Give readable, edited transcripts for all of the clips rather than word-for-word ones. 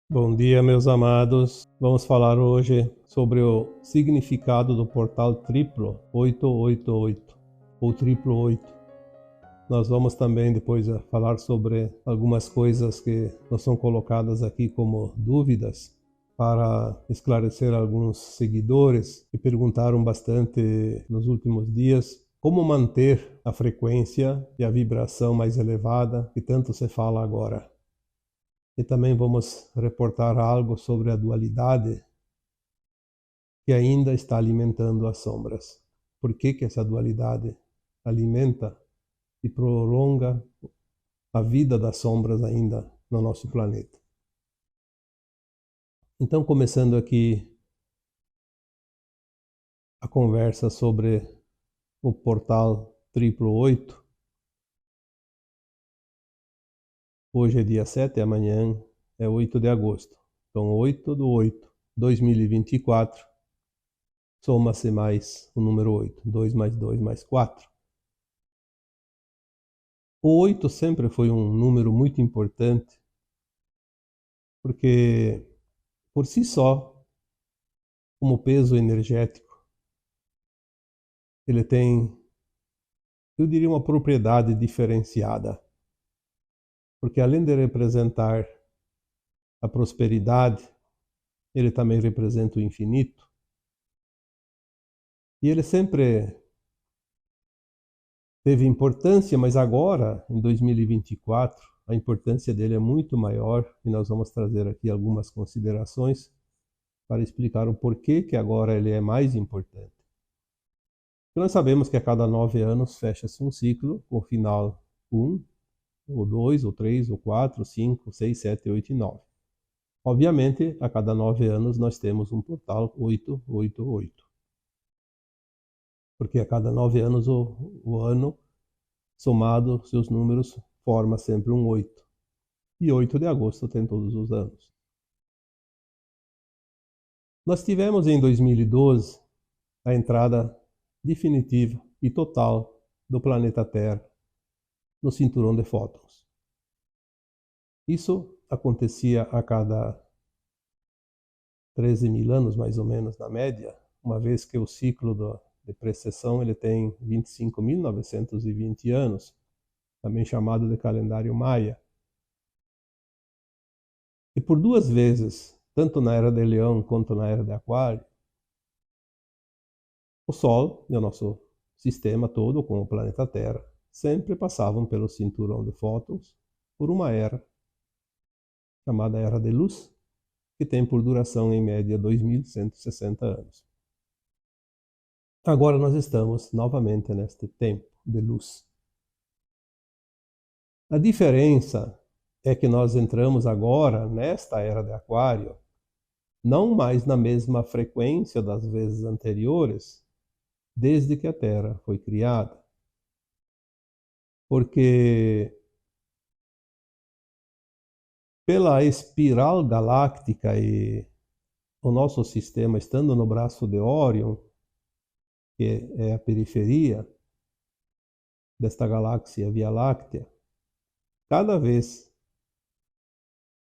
Bom dia, meus amados. Vamos falar hoje sobre o significado do portal triplo 888 ou triplo 8. Nós vamos também depois falar sobre algumas coisas que não são colocadas aqui como dúvidas para esclarecer alguns seguidores que perguntaram bastante nos últimos dias como manter a frequência e a vibração mais elevada que tanto se fala agora. E também vamos reportar algo sobre a dualidade que ainda está alimentando as sombras. Por que essa dualidade alimenta e prolonga a vida das sombras ainda no nosso planeta? Então, começando aqui a conversa sobre o portal triplo 8. Hoje é dia 7, amanhã é 8 de agosto. Então, 8 do 8, 2024. Soma-se mais o número 8. 2 mais 2 mais 4. O 8 sempre foi um número muito importante, porque por si só, como peso energético, ele tem, eu diria, uma propriedade diferenciada. Porque além de representar a prosperidade, ele também representa o infinito. E ele sempre teve importância, mas agora, em 2024, a importância dele é muito maior e nós vamos trazer aqui algumas considerações para explicar o porquê que agora ele é mais importante. E nós sabemos que a cada 9 anos fecha-se um ciclo com final 1, ou 2, ou 3, ou 4, 5, 6, 7, 8 e 9. Obviamente, a cada 9 anos nós temos um portal 888. Porque a cada 9 anos o ano, somado seus números, forma sempre um 8. E 8 de agosto tem todos os anos. Nós tivemos em 2012 a entrada definitiva e total do planeta Terra no cinturão de fótons. Isso acontecia a cada 13 mil anos, mais ou menos, na média, uma vez que o ciclo de precessão ele tem 25.920 anos, também chamado de calendário maia. E por duas vezes, tanto na Era de Leão quanto na Era de Aquário, o Sol e o nosso sistema todo, com o planeta Terra, sempre passavam pelo cinturão de fótons por uma era chamada Era de Luz, que tem por duração em média 2.160 anos. Agora nós estamos novamente neste tempo de luz. A diferença é que nós entramos agora nesta era de Aquário, não mais na mesma frequência das vezes anteriores, desde que a Terra foi criada. Porque pela espiral galáctica e o nosso sistema estando no braço de Órion, que é a periferia desta galáxia Via Láctea, cada vez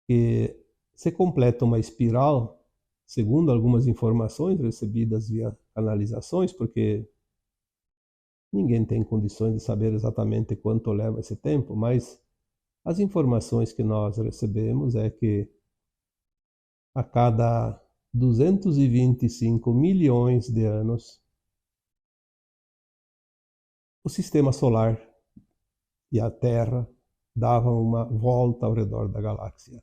que se completa uma espiral, segundo algumas informações recebidas via canalizações, porque ninguém tem condições de saber exatamente quanto leva esse tempo, mas as informações que nós recebemos é que a cada 225 milhões de anos, o sistema solar e a Terra davam uma volta ao redor da galáxia.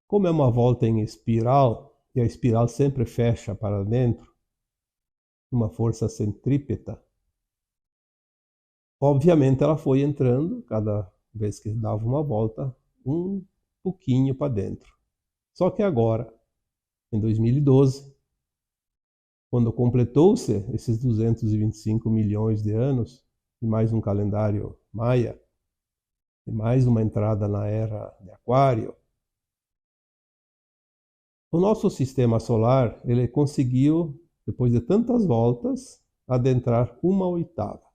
Como é uma volta em espiral, e a espiral sempre fecha para dentro, uma força centrípeta, obviamente ela foi entrando, cada vez que dava uma volta, um pouquinho para dentro. Só que agora, em 2012, quando completou-se esses 225 milhões de anos, e mais um calendário maia, e mais uma entrada na era de Aquário, o nosso sistema solar ele conseguiu, depois de tantas voltas, adentrar 1/8.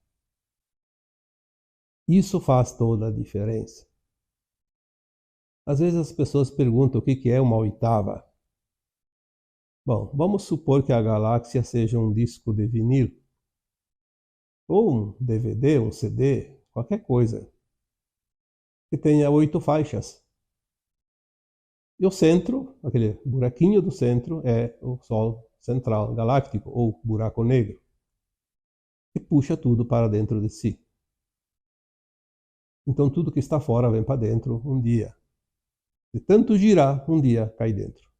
Isso faz toda a diferença. Às vezes as pessoas perguntam o que é uma oitava. Bom, vamos supor que a galáxia seja um disco de vinil, ou um DVD, um CD, qualquer coisa, que tenha 8 faixas. E o centro, aquele buraquinho do centro, é o Sol central galáctico, ou buraco negro, que puxa tudo para dentro de si. Então tudo que está fora vem para dentro um dia. De tanto girar, um dia cai dentro.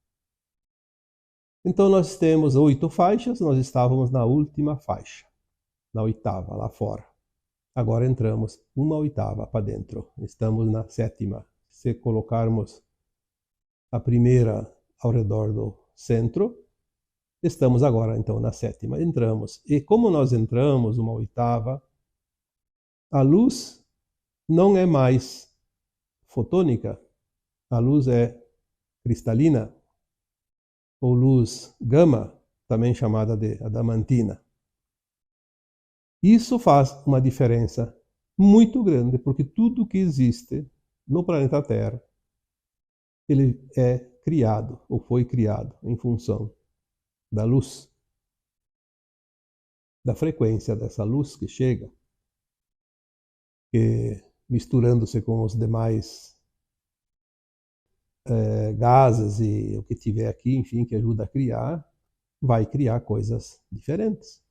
Então nós temos 8 faixas, nós estávamos na última faixa, na oitava, lá fora. Agora entramos uma oitava para dentro, estamos na sétima. Se colocarmos a primeira ao redor do centro, estamos agora então na sétima. Entramos. E como nós entramos uma oitava, a luz não é mais fotônica, a luz é cristalina, ou luz gama, também chamada de adamantina. Isso faz uma diferença muito grande, porque tudo que existe no planeta Terra, ele é criado, ou foi criado, em função da luz, da frequência dessa luz que chega, que misturando-se com os demais gases e o que tiver aqui, enfim, que ajuda a criar, vai criar coisas diferentes.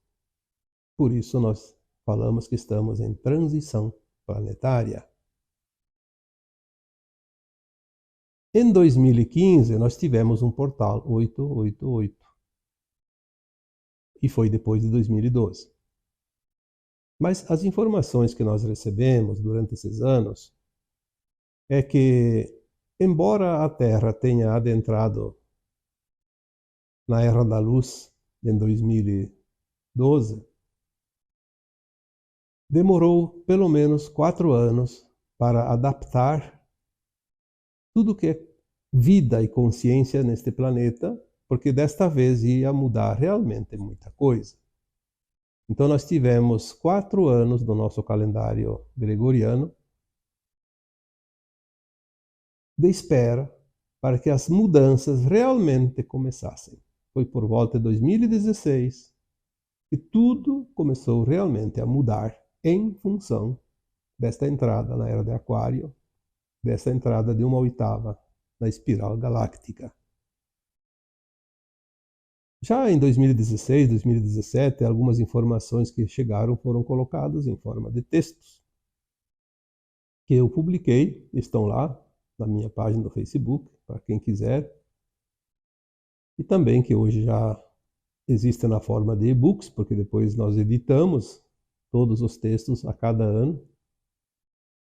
Por isso nós falamos que estamos em transição planetária. Em 2015, nós tivemos um portal 888. E foi depois de 2012. Mas as informações que nós recebemos durante esses anos é que, embora a Terra tenha adentrado na Era da Luz em 2012, demorou pelo menos 4 anos para adaptar tudo que é vida e consciência neste planeta, porque desta vez ia mudar realmente muita coisa. Então nós tivemos 4 anos do nosso calendário gregoriano de espera para que as mudanças realmente começassem. Foi por volta de 2016 que tudo começou realmente a mudar em função desta entrada na Era de Aquário, desta entrada de uma oitava na espiral galáctica. Já em 2016, 2017, algumas informações que chegaram foram colocadas em forma de textos, que eu publiquei, estão lá na minha página do Facebook, para quem quiser, e também que hoje já existe na forma de e-books, porque depois nós editamos todos os textos a cada ano,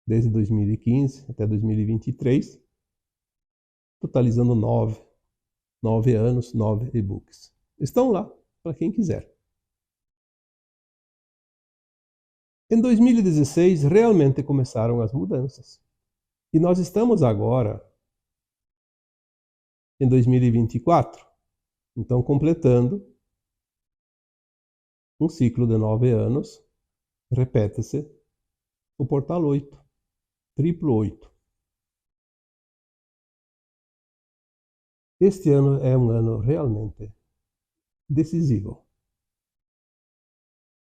desde 2015 até 2023, totalizando 9 anos, 9 e-books. Estão lá para quem quiser. Em 2016, realmente começaram as mudanças. E nós estamos agora em 2024, então completando um ciclo de 9 anos, repete-se o portal 8, triplo 8. Este ano é um ano realmente decisivo.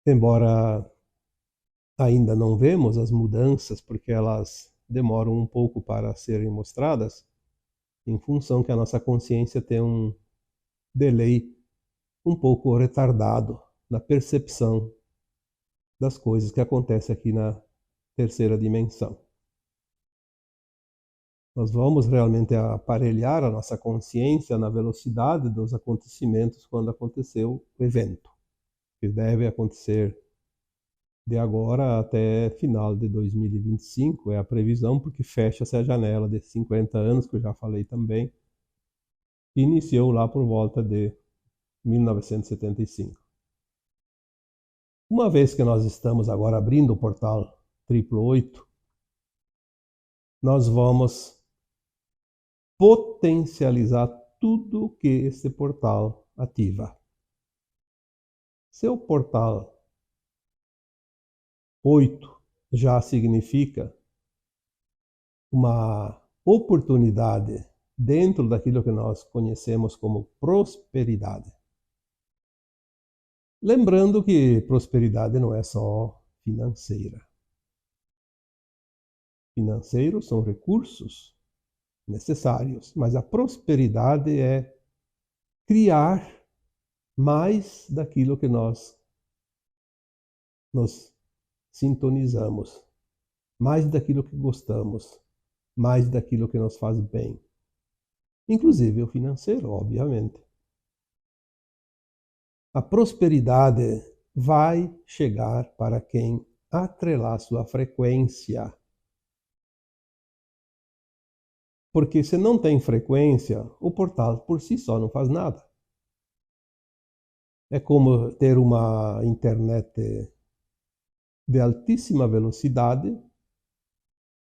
Embora ainda não vemos as mudanças, porque elas demoram um pouco para serem mostradas, em função que a nossa consciência tem um delay um pouco retardado na percepção das coisas que acontecem aqui na terceira dimensão. Nós vamos realmente aparelhar a nossa consciência na velocidade dos acontecimentos quando aconteceu o evento, que deve acontecer de agora até final de 2025, é a previsão, porque fecha-se a janela de 50 anos, que eu já falei também, que iniciou lá por volta de 1975. Uma vez que nós estamos agora abrindo o portal 888, nós vamos potencializar tudo que esse portal ativa. Se o portal 8 já significa uma oportunidade dentro daquilo que nós conhecemos como prosperidade. Lembrando que prosperidade não é só financeira. Financeiros são recursos necessários, mas a prosperidade é criar mais daquilo que nós nos sintonizamos, mais daquilo que gostamos, mais daquilo que nos faz bem. Inclusive o financeiro, obviamente. A prosperidade vai chegar para quem atrelar sua frequência. Porque se não tem frequência, o portal por si só não faz nada. É como ter uma internet de altíssima velocidade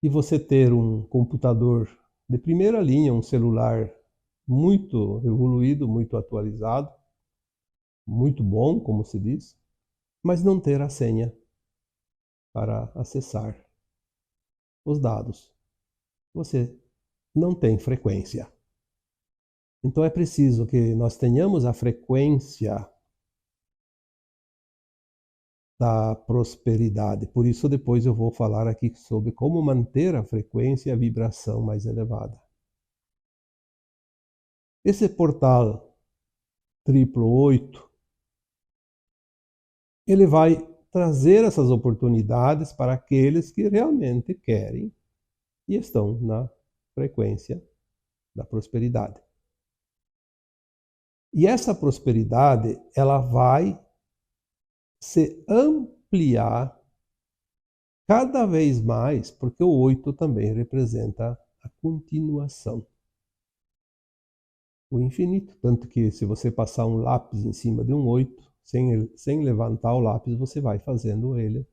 e você ter um computador de primeira linha, um celular muito evoluído, muito atualizado, muito bom, como se diz, mas não ter a senha para acessar os dados. Você não tem frequência. Então é preciso que nós tenhamos a frequência da prosperidade. Por isso depois eu vou falar aqui sobre como manter a frequência e a vibração mais elevada. Esse portal 888, ele vai trazer essas oportunidades para aqueles que realmente querem e estão na frequência da prosperidade. E essa prosperidade, ela vai se ampliar cada vez mais, porque o 8 também representa a continuação. O infinito. Tanto que se você passar um lápis em cima de um 8, sem levantar o lápis, você vai fazendo ele,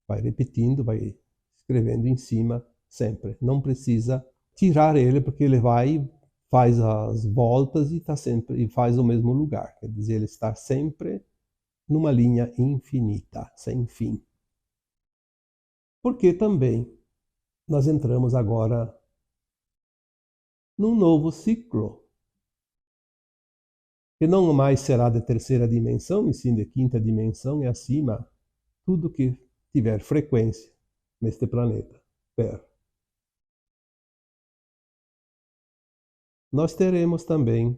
vai repetindo, vai escrevendo em cima sempre. Não precisa tirar ele, porque ele vai, faz as voltas e tá sempre, e faz o mesmo lugar. Quer dizer, ele está sempre numa linha infinita, sem fim. Porque também nós entramos agora num novo ciclo, que não mais será de terceira dimensão, e sim de quinta dimensão e acima, tudo que tiver frequência neste planeta Terra. Nós teremos também,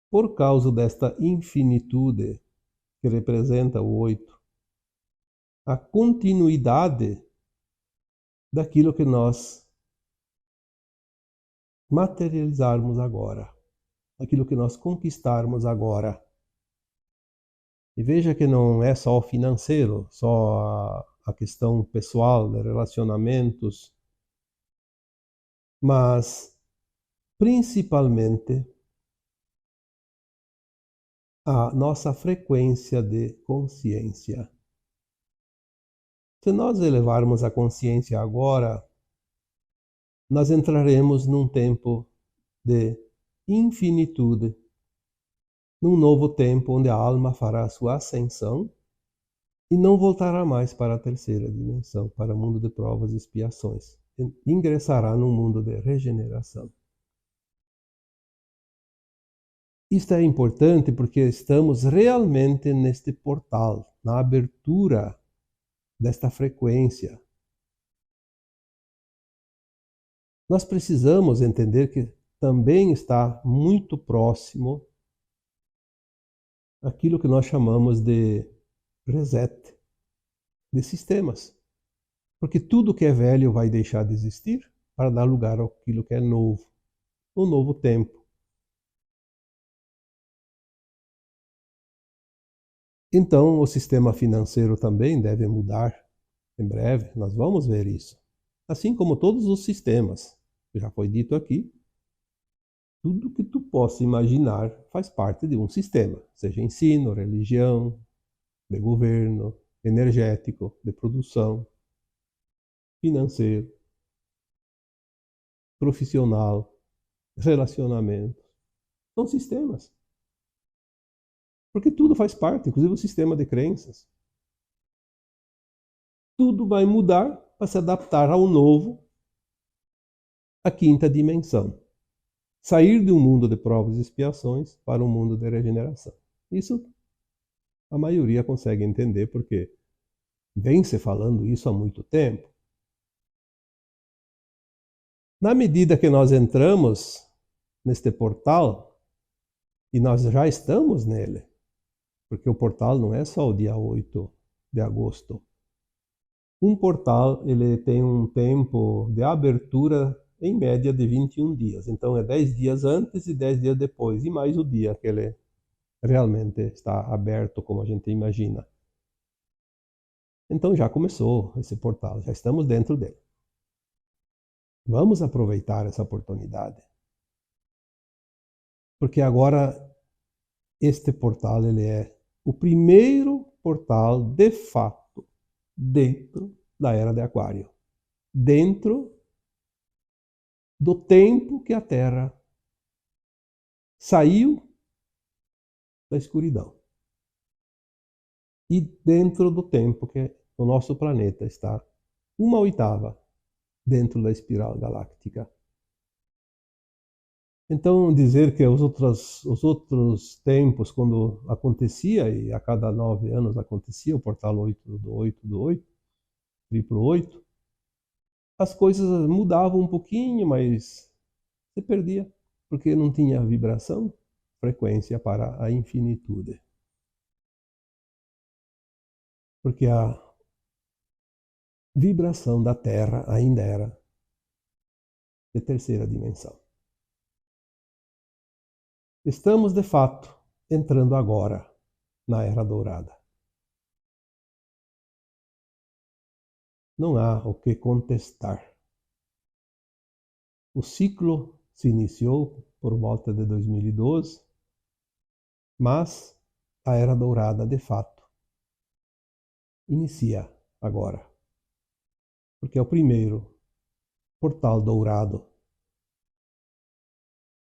por causa desta infinitude que representa o 8, a continuidade daquilo que nós materializarmos agora, aquilo que nós conquistarmos agora. E veja que não é só o financeiro, só a questão pessoal, de relacionamentos, mas principalmente a nossa frequência de consciência. Se nós elevarmos a consciência agora, nós entraremos num tempo de infinitude, num novo tempo onde a alma fará a sua ascensão e não voltará mais para a terceira dimensão, para o mundo de provas e expiações. Ingressará num mundo de regeneração. Isto é importante porque estamos realmente neste portal, na abertura desta frequência. Nós precisamos entender que também está muito próximo aquilo que nós chamamos de reset de sistemas. Porque tudo que é velho vai deixar de existir para dar lugar àquilo que é novo, um novo tempo. Então, o sistema financeiro também deve mudar em breve, nós vamos ver isso. Assim como todos os sistemas, já foi dito aqui, tudo que tu possa imaginar faz parte de um sistema, seja ensino, religião, de governo, energético, de produção, financeiro, profissional, relacionamento. São sistemas. Porque tudo faz parte, inclusive o sistema de crenças. Tudo vai mudar para se adaptar ao novo, a quinta dimensão. Sair de um mundo de provas e expiações para um mundo de regeneração. Isso a maioria consegue entender, porque vem se falando isso há muito tempo. Na medida que nós entramos neste portal, e nós já estamos nele, porque o portal não é só o dia 8 de agosto. Um portal ele tem um tempo de abertura em média de 21 dias. Então é 10 dias antes e 10 dias depois, e mais o dia que ele realmente está aberto, como a gente imagina. Então já começou esse portal, já estamos dentro dele. Vamos aproveitar essa oportunidade. Porque agora este portal ele é o primeiro portal de fato dentro da era de Aquário. Dentro do tempo que a Terra saiu da escuridão. E dentro do tempo que o nosso planeta está 1/8 dentro da espiral galáctica. Então, dizer que os outros tempos, quando acontecia, e a cada 9 anos acontecia o portal 8 do 8 do 8, triplo 8, as coisas mudavam um pouquinho, mas se perdia, porque não tinha vibração, frequência para a infinitude. Porque a vibração da Terra ainda era de terceira dimensão. Estamos, de fato, entrando agora na Era Dourada. Não há o que contestar. O ciclo se iniciou por volta de 2012, mas a Era Dourada, de fato, inicia agora. Porque é o primeiro portal dourado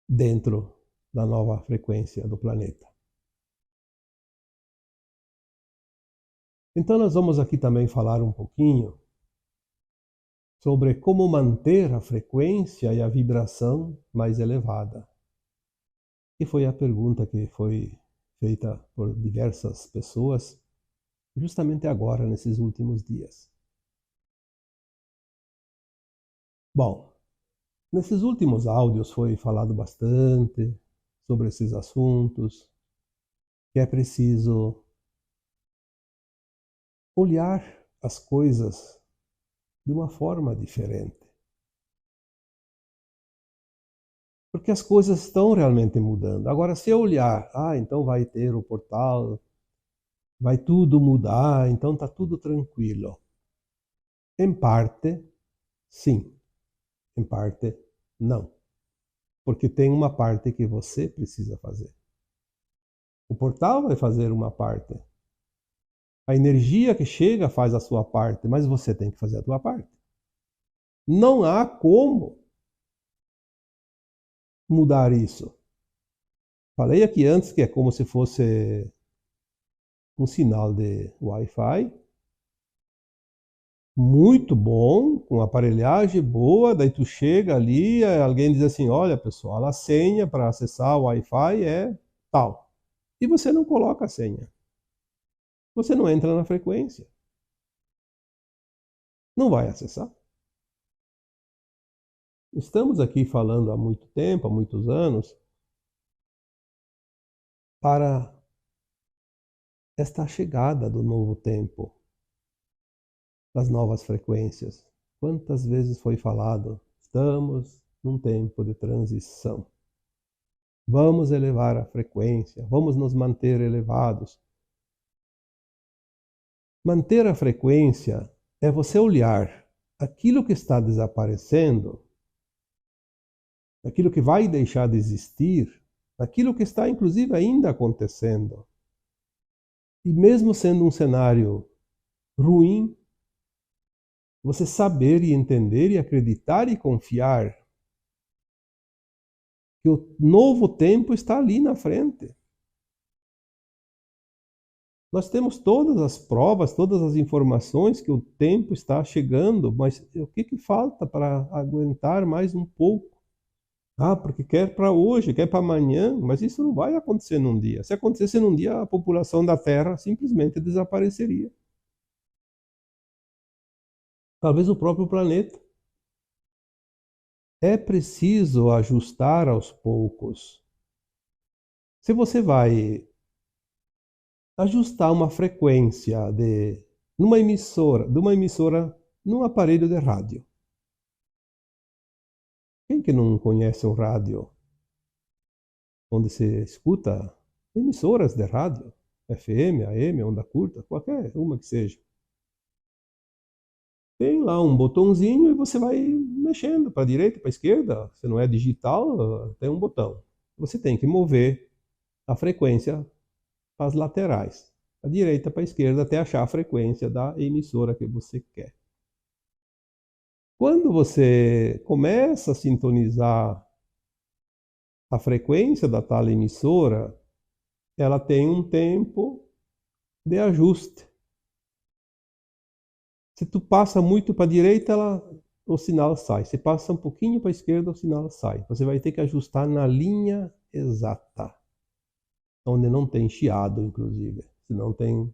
dentro da nova frequência do planeta. Então nós vamos aqui também falar um pouquinho sobre como manter a frequência e a vibração mais elevada. E foi a pergunta que foi feita por diversas pessoas justamente agora, nesses últimos dias. Bom, nesses últimos áudios foi falado bastante sobre esses assuntos, que é preciso olhar as coisas de uma forma diferente. Porque as coisas estão realmente mudando. Agora, se eu olhar, então vai ter o portal, vai tudo mudar, então está tudo tranquilo. Em parte, sim. Em parte, não. Porque tem uma parte que você precisa fazer. O portal vai fazer uma parte. A energia que chega faz a sua parte, mas você tem que fazer a sua parte. Não há como mudar isso. Falei aqui antes que é como se fosse um sinal de Wi-Fi, muito bom, com aparelhagem boa, daí tu chega ali, alguém diz assim, olha pessoal, a senha para acessar o Wi-Fi é tal. E você não coloca a senha. Você não entra na frequência. Não vai acessar. Estamos aqui falando há muito tempo, há muitos anos, para esta chegada do novo tempo, das novas frequências. Quantas vezes foi falado, estamos num tempo de transição. Vamos elevar a frequência, vamos nos manter elevados. Manter a frequência é você olhar aquilo que está desaparecendo, aquilo que vai deixar de existir, aquilo que está inclusive ainda acontecendo. E mesmo sendo um cenário ruim, você saber e entender e acreditar e confiar que o novo tempo está ali na frente. Nós temos todas as provas, todas as informações que o tempo está chegando, mas o que falta para aguentar mais um pouco? Ah, porque quer para hoje, quer para amanhã, mas isso não vai acontecer num dia. Se acontecesse num dia, a população da Terra simplesmente desapareceria. Talvez o próprio planeta. É preciso ajustar aos poucos. Se você vai ajustar uma frequência de uma emissora num aparelho de rádio. Quem que não conhece um rádio onde se escuta emissoras de rádio, FM, AM, onda curta, qualquer uma que seja? Tem lá um botãozinho e você vai mexendo para a direita, para a esquerda. Se não é digital, tem um botão. Você tem que mover a frequência para as laterais, da direita para a esquerda, até achar a frequência da emissora que você quer. Quando você começa a sintonizar a frequência da tal emissora, ela tem um tempo de ajuste. Se tu passa muito para a direita, o sinal sai. Se passa um pouquinho para a esquerda, o sinal sai. Você vai ter que ajustar na linha exata, onde não tem chiado, inclusive. Se não tem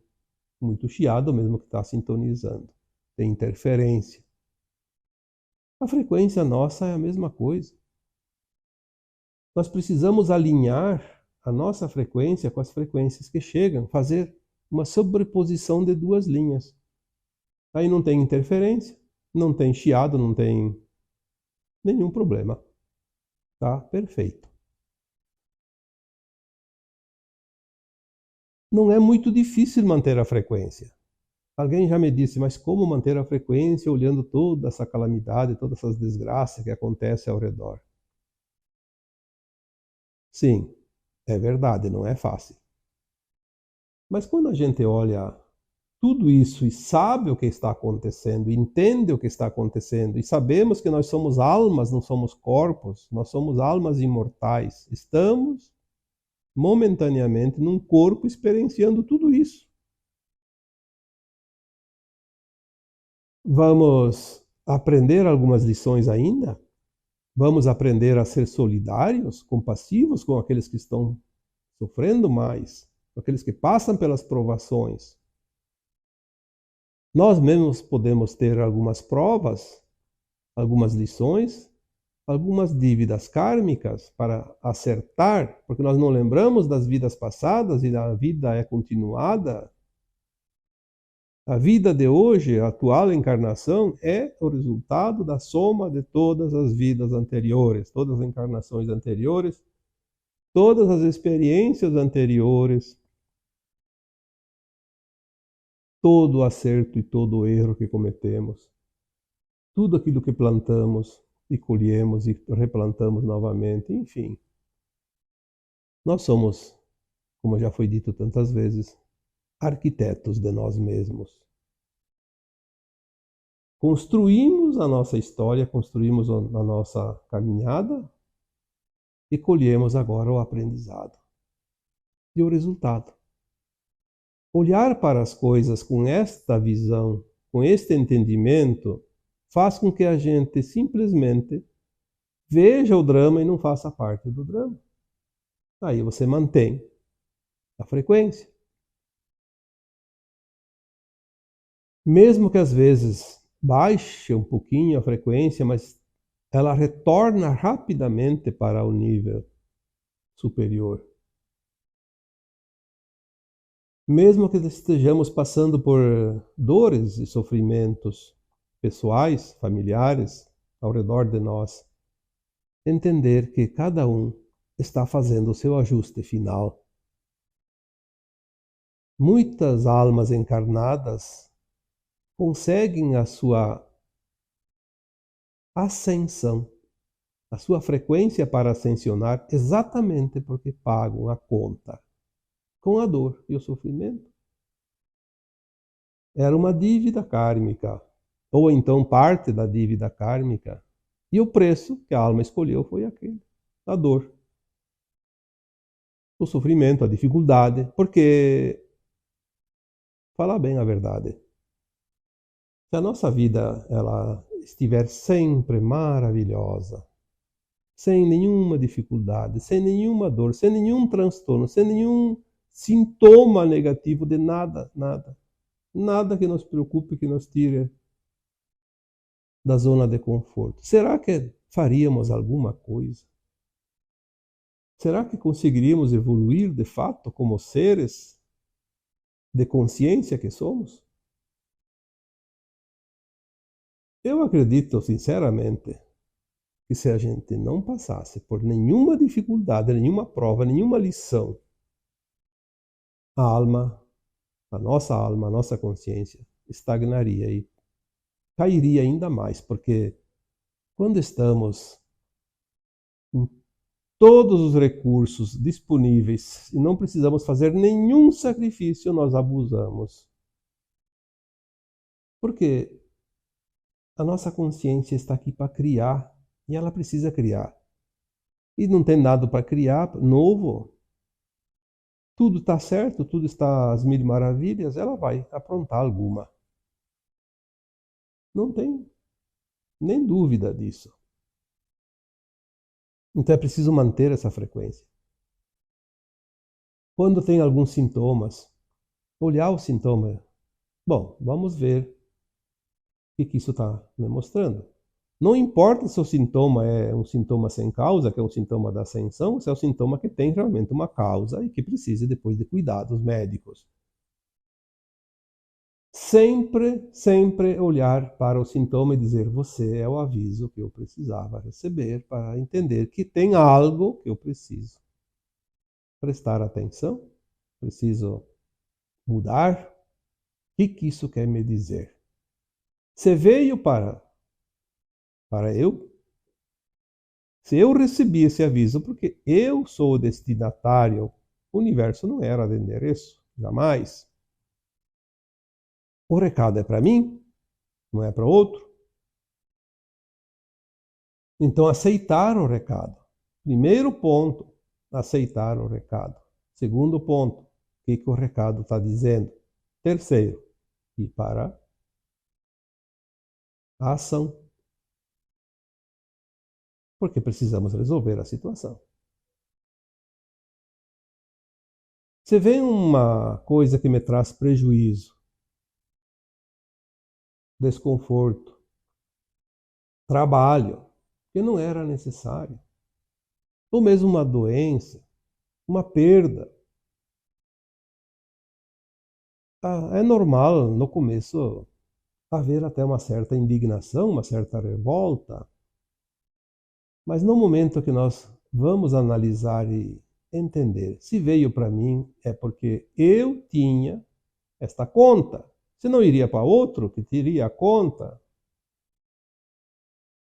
muito chiado, mesmo que está sintonizando. Tem interferência. A frequência nossa é a mesma coisa. Nós precisamos alinhar a nossa frequência com as frequências que chegam, fazer uma sobreposição de duas linhas. Aí não tem interferência, não tem chiado, não tem nenhum problema. Tá perfeito. Não é muito difícil manter a frequência. Alguém já me disse, mas como manter a frequência olhando toda essa calamidade, todas essas desgraças que acontecem ao redor? Sim, é verdade, não é fácil. Mas quando a gente olha tudo isso e sabe o que está acontecendo, entende o que está acontecendo, e sabemos que nós somos almas, não somos corpos, nós somos almas imortais, estamos momentaneamente num corpo experienciando tudo isso. Vamos aprender algumas lições ainda? Vamos aprender a ser solidários, compassivos com aqueles que estão sofrendo mais, com aqueles que passam pelas provações. Nós mesmos podemos ter algumas provas, algumas lições, algumas dívidas kármicas para acertar, porque nós não lembramos das vidas passadas e a vida é continuada. A vida de hoje, a atual encarnação, é o resultado da soma de todas as vidas anteriores, todas as encarnações anteriores, todas as experiências anteriores, todo o acerto e todo o erro que cometemos, tudo aquilo que plantamos e colhemos e replantamos novamente, enfim. Nós somos, como já foi dito tantas vezes, arquitetos de nós mesmos. Construímos a nossa história, construímos a nossa caminhada e colhemos agora o aprendizado. E o resultado? Olhar para as coisas com esta visão, com este entendimento, faz com que a gente simplesmente veja o drama e não faça parte do drama. Aí você mantém a frequência. Mesmo que às vezes baixe um pouquinho a frequência, mas ela retorna rapidamente para o nível superior. Mesmo que estejamos passando por dores e sofrimentos pessoais, familiares, ao redor de nós, entender que cada um está fazendo o seu ajuste final. Muitas almas encarnadas conseguem a sua ascensão, a sua frequência para ascensionar exatamente porque pagam a conta com a dor e o sofrimento. Era uma dívida kármica, ou então parte da dívida kármica, e o preço que a alma escolheu foi aquele, a dor, o sofrimento, a dificuldade, porque falar bem a verdade. Se a nossa vida ela estiver sempre maravilhosa, sem nenhuma dificuldade, sem nenhuma dor, sem nenhum transtorno, sem nenhum sintoma negativo de nada, nada. Nada que nos preocupe, que nos tire da zona de conforto. Será que faríamos alguma coisa? Será que conseguiríamos evoluir de fato como seres de consciência que somos? Eu acredito sinceramente que se a gente não passasse por nenhuma dificuldade, nenhuma prova, nenhuma lição, a nossa nossa consciência estagnaria e cairia ainda mais, porque quando estamos com todos os recursos disponíveis e não precisamos fazer nenhum sacrifício, nós abusamos. Porque a nossa consciência está aqui para criar e ela precisa criar. E não tem nada para criar novo. Tudo está certo, tudo está às mil maravilhas, ela vai aprontar alguma. Não tem nem dúvida disso. Então é preciso manter essa frequência. Quando tem alguns sintomas, olhar o sintoma. Bom, vamos ver o que isso está me mostrando. Não importa se o sintoma é um sintoma sem causa, que é um sintoma da ascensão, se é um sintoma que tem realmente uma causa e que precisa depois de cuidados médicos. Sempre olhar para o sintoma e dizer: você é o aviso que eu precisava receber para entender que tem algo que eu preciso prestar atenção, preciso mudar. O que isso quer me dizer? Você veio para eu? Se eu recebi esse aviso porque eu sou o destinatário, o universo não era de endereço, jamais. O recado é para mim, não é para outro. Então, aceitar o recado. Primeiro ponto, aceitar o recado. Segundo ponto, o que o recado está dizendo. Terceiro, ir para a ação. Porque precisamos resolver a situação. Se vem uma coisa que me traz prejuízo, desconforto, trabalho, que não era necessário, ou mesmo uma doença, uma perda. É normal no começo haver até uma certa indignação, uma certa revolta, mas no momento que nós vamos analisar e entender se veio para mim é porque eu tinha esta conta. Se não iria para outro que teria a conta,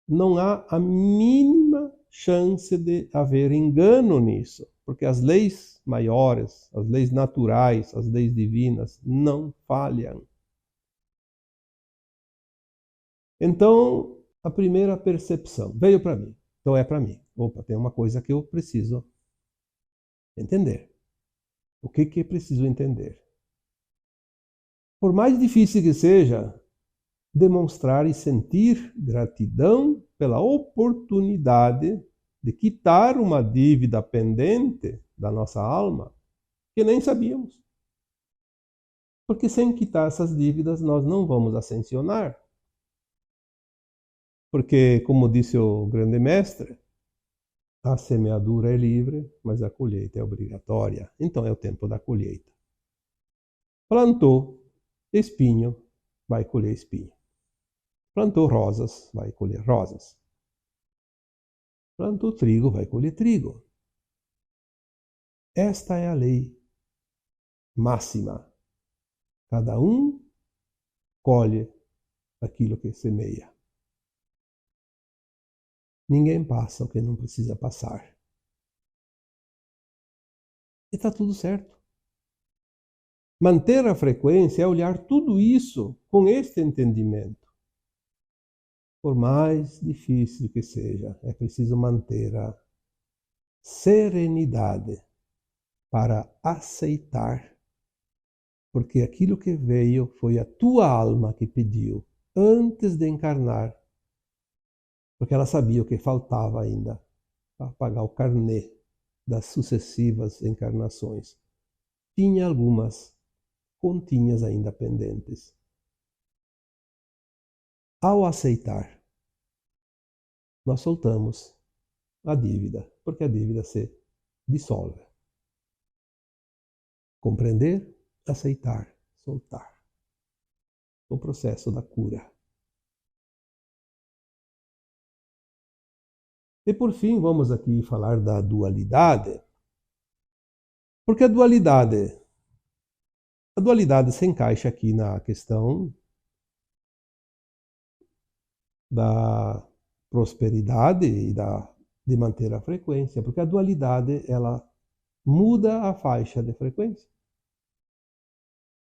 não há a mínima chance de haver engano nisso, porque as leis maiores, as leis naturais, as leis divinas não falham. Então, a primeira percepção veio para mim, então é para mim. Opa, tem uma coisa que eu preciso entender. O que é preciso entender? Por mais difícil que seja, demonstrar e sentir gratidão pela oportunidade de quitar uma dívida pendente da nossa alma que nem sabíamos. Porque sem quitar essas dívidas nós não vamos ascensionar. Porque, como disse o grande mestre, a semeadura é livre, mas a colheita é obrigatória. Então é o tempo da colheita. Plantou espinho, vai colher espinho. Plantou rosas, vai colher rosas. Plantou trigo, vai colher trigo. Esta é a lei máxima. Cada um colhe aquilo que semeia. Ninguém passa o que não precisa passar. E está tudo certo. Manter a frequência é olhar tudo isso com este entendimento. Por mais difícil que seja, é preciso manter a serenidade para aceitar, Porque aquilo que veio foi a tua alma que pediu antes de encarnar, porque ela sabia o que faltava ainda para pagar o carnê das sucessivas encarnações. Tinha algumas continhas ainda pendentes. Ao aceitar, nós soltamos a dívida, porque a dívida se dissolve. Compreender, aceitar, soltar. O processo da cura. E por fim, vamos aqui falar da dualidade, porque a dualidade se encaixa aqui na questão da prosperidade e de manter a frequência, porque a dualidade ela muda a faixa de frequência,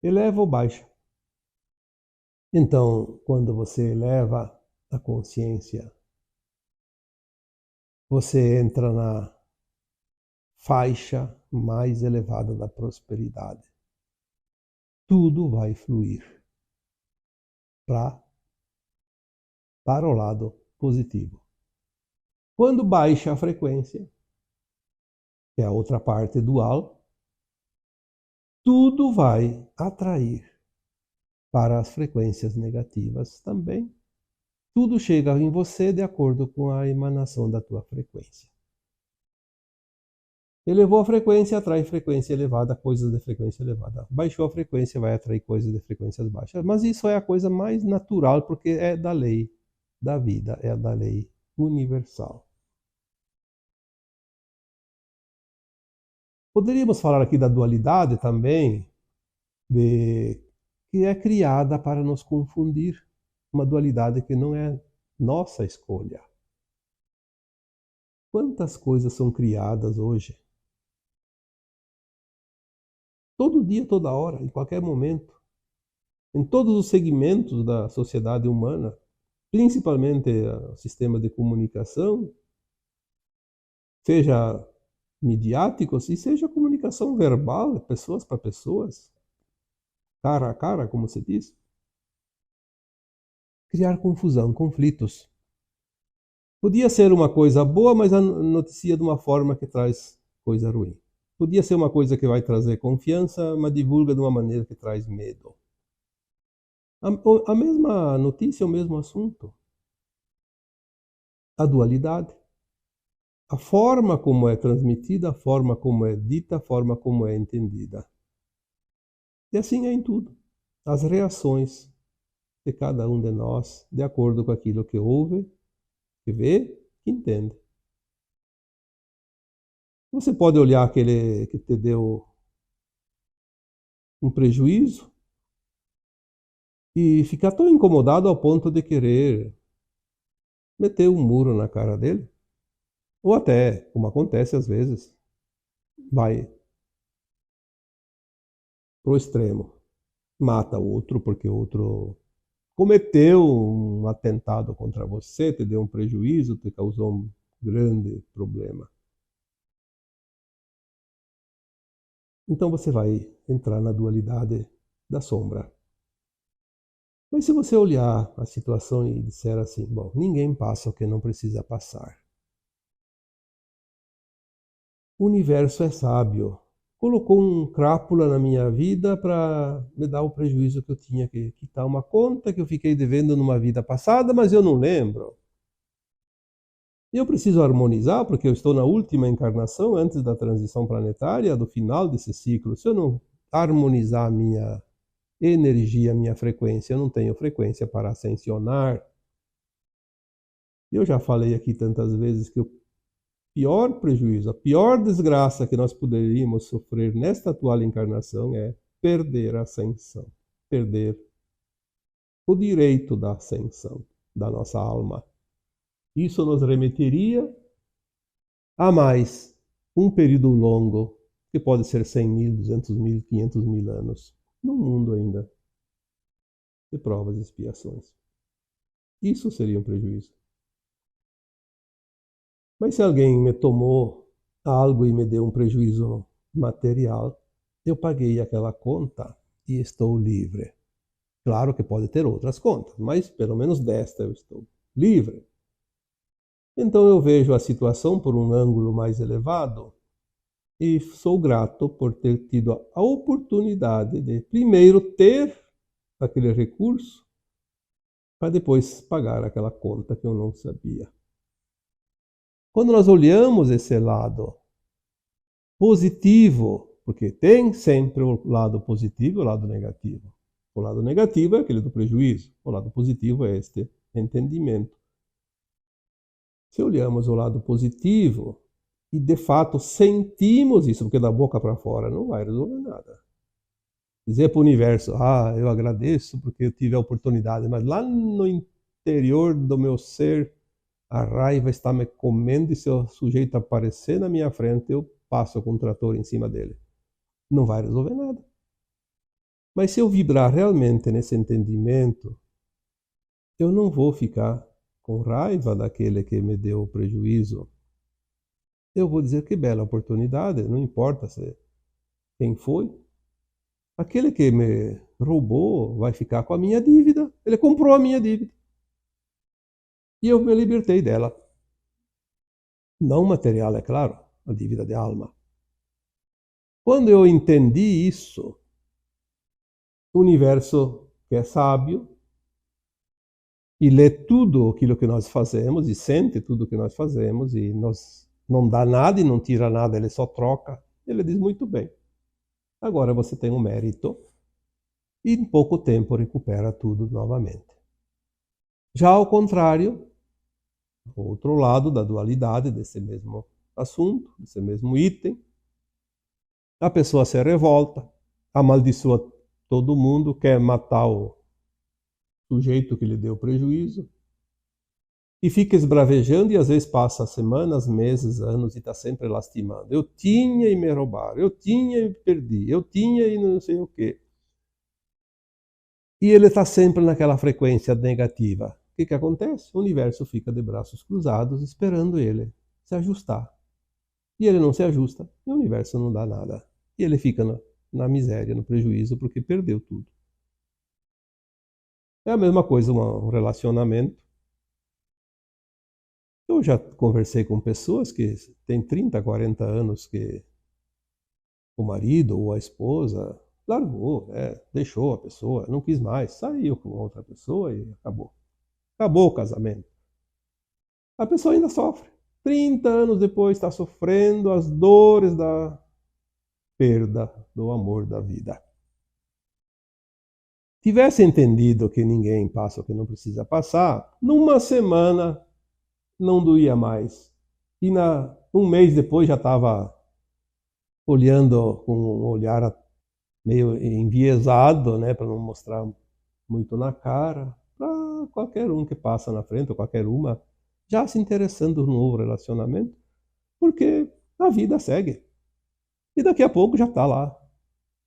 eleva ou baixa. Então, quando você eleva a consciência, você entra na faixa mais elevada da prosperidade. Tudo vai fluir para o lado positivo. Quando baixa a frequência, que é a outra parte dual, tudo vai atrair para as frequências negativas também. Tudo chega em você de acordo com a emanação da tua frequência. Elevou a frequência, atrai frequência elevada, coisas de frequência elevada. Baixou a frequência, vai atrair coisas de frequências baixas. Mas isso é a coisa mais natural, porque é da lei da vida, é da lei universal. Poderíamos falar aqui da dualidade também, que é criada para nos confundir. Uma dualidade que não é nossa escolha. Quantas coisas são criadas hoje? Todo dia, toda hora, em qualquer momento. Em todos os segmentos da sociedade humana, principalmente o sistema de comunicação, seja midiáticos e seja comunicação verbal, pessoas para pessoas, cara a cara, como se diz. Criar confusão, conflitos. Podia ser uma coisa boa, mas a noticia de uma forma que traz coisa ruim. Podia ser uma coisa que vai trazer confiança, mas divulga de uma maneira que traz medo. A mesma notícia, o mesmo assunto. A dualidade. A forma como é transmitida, a forma como é dita, a forma como é entendida. E assim é em tudo. As reações de cada um de nós, de acordo com aquilo que ouve, que vê, que entende. Você pode olhar aquele que te deu um prejuízo e ficar tão incomodado ao ponto de querer meter um muro na cara dele. Ou até, como acontece às vezes, vai pro extremo. Mata o outro porque o outro cometeu um atentado contra você, te deu um prejuízo, te causou um grande problema. Então você vai entrar na dualidade da sombra. Mas se você olhar a situação e disser assim, bom, ninguém passa o que não precisa passar. O universo é sábio. Colocou um crápula na minha vida para me dar o prejuízo que eu tinha que quitar uma conta que eu fiquei devendo numa vida passada, mas eu não lembro. E eu preciso harmonizar, porque eu estou na última encarnação, antes da transição planetária, do final desse ciclo. Se eu não harmonizar a minha energia, a minha frequência, eu não tenho frequência para ascensionar. Eu já falei aqui tantas vezes que o pior prejuízo, a pior desgraça que nós poderíamos sofrer nesta atual encarnação é perder a ascensão, perder o direito da ascensão da nossa alma. Isso nos remeteria a mais um período longo, que pode ser 100.000, 200.000, 500.000 anos, no mundo ainda de provas e expiações. Isso seria um prejuízo. Mas se alguém me tomou algo e me deu um prejuízo material, eu paguei aquela conta e estou livre. Claro que pode ter outras contas, mas pelo menos desta eu estou livre. Então eu vejo a situação por um ângulo mais elevado e sou grato por ter tido a oportunidade de primeiro ter aquele recurso para depois pagar aquela conta que eu não sabia. Quando nós olhamos esse lado positivo, porque tem sempre o lado positivo e o lado negativo. O lado negativo é aquele do prejuízo, o lado positivo é este entendimento. Se olhamos o lado positivo e de fato sentimos isso, porque da boca para fora não vai resolver nada. Dizer para o universo, eu agradeço porque eu tive a oportunidade, mas lá no interior do meu ser, a raiva está me comendo e se o sujeito aparecer na minha frente, eu passo com o trator em cima dele. Não vai resolver nada. Mas se eu vibrar realmente nesse entendimento, eu não vou ficar com raiva daquele que me deu o prejuízo. Eu vou dizer que bela oportunidade, não importa quem foi. Aquele que me roubou vai ficar com a minha dívida. Ele comprou a minha dívida. E eu me libertei dela. Não material, é claro, a dívida de alma. Quando eu entendi isso, o universo, que é sábio, e lê tudo aquilo que nós fazemos, e sente tudo que nós fazemos, e não dá nada e não tira nada, ele só troca. Ele diz muito bem. Agora você tem um mérito, e em pouco tempo recupera tudo novamente. Já ao contrário, o outro lado da dualidade desse mesmo assunto, desse mesmo item, a pessoa se revolta, amaldiçoa todo mundo, quer matar o sujeito que lhe deu prejuízo, e fica esbravejando e às vezes passa semanas, meses, anos e está sempre lastimando. Eu tinha e me roubaram, eu tinha e perdi, eu tinha e não sei o quê. E ele está sempre naquela frequência negativa. O que acontece? O universo fica de braços cruzados esperando ele se ajustar. E ele não se ajusta, e o universo não dá nada. E ele fica na miséria, no prejuízo, porque perdeu tudo. É a mesma coisa um relacionamento. Eu já conversei com pessoas que têm 30, 40 anos que o marido ou a esposa largou, deixou a pessoa, não quis mais, saiu com outra pessoa e acabou. Acabou o casamento. A pessoa ainda sofre. 30 anos depois está sofrendo as dores da perda do amor da vida. Tivesse entendido que ninguém passa o que não precisa passar, numa semana não doía mais. E um mês depois já estava olhando com um olhar meio enviesado, né, para não mostrar muito na cara, para qualquer um que passa na frente, ou qualquer uma, já se interessando no novo relacionamento, porque a vida segue. E daqui a pouco já está lá,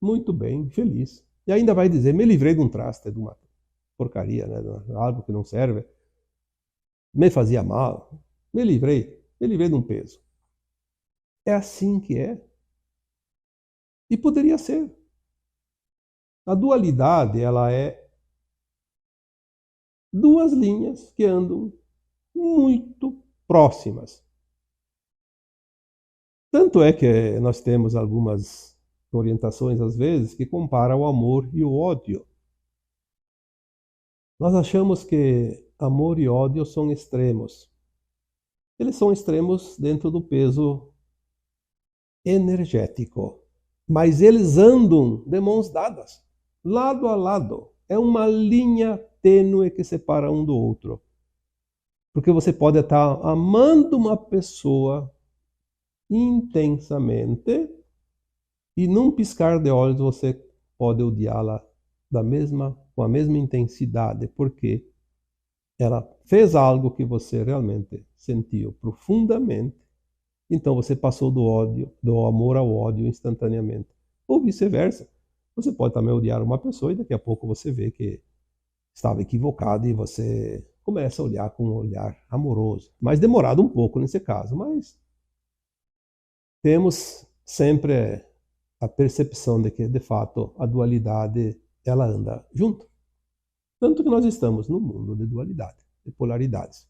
muito bem, feliz. E ainda vai dizer, me livrei de um traste, de uma porcaria, né, de algo que não serve, me fazia mal, me livrei de um peso. É assim que é. E poderia ser. A dualidade, ela é duas linhas que andam muito próximas. Tanto é que nós temos algumas orientações, às vezes, que comparam o amor e o ódio. Nós achamos que amor e ódio são extremos. Eles são extremos dentro do peso energético. Mas eles andam de mãos dadas, lado a lado. É uma linha tênue que separa um do outro. Porque você pode estar amando uma pessoa intensamente e num piscar de olhos você pode odiá-la com a mesma intensidade, porque ela fez algo que você realmente sentiu profundamente, então você passou do amor ao ódio instantaneamente. Ou vice-versa. Você pode também odiar uma pessoa e daqui a pouco você vê que estava equivocado e você começa a olhar com um olhar amoroso. Mais demorado um pouco nesse caso, mas temos sempre a percepção de que, de fato, a dualidade ela anda junto. Tanto que nós estamos num mundo de dualidade, de polaridades.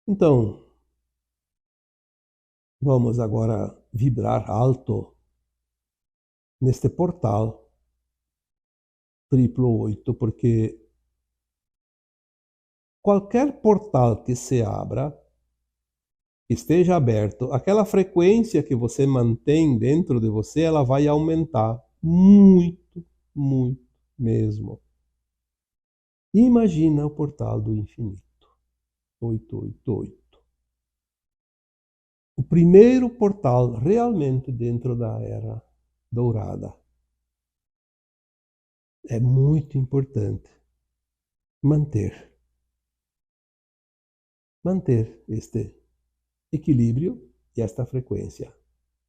Então, vamos agora vibrar alto neste portal 888, porque qualquer portal que se abra, que esteja aberto, aquela frequência que você mantém dentro de você, ela vai aumentar muito, muito mesmo. Imagina o portal do infinito, 888. O primeiro portal realmente dentro da era dourada. É muito importante manter este equilíbrio e esta frequência,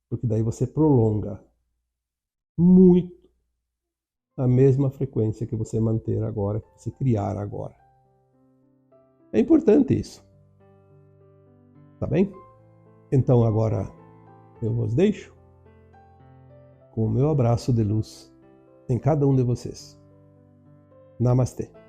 porque daí você prolonga muito a mesma frequência que você manter agora, que você criar agora. É importante isso. Tá bem? Então agora eu vos deixo com o meu abraço de luz em cada um de vocês. Namastê.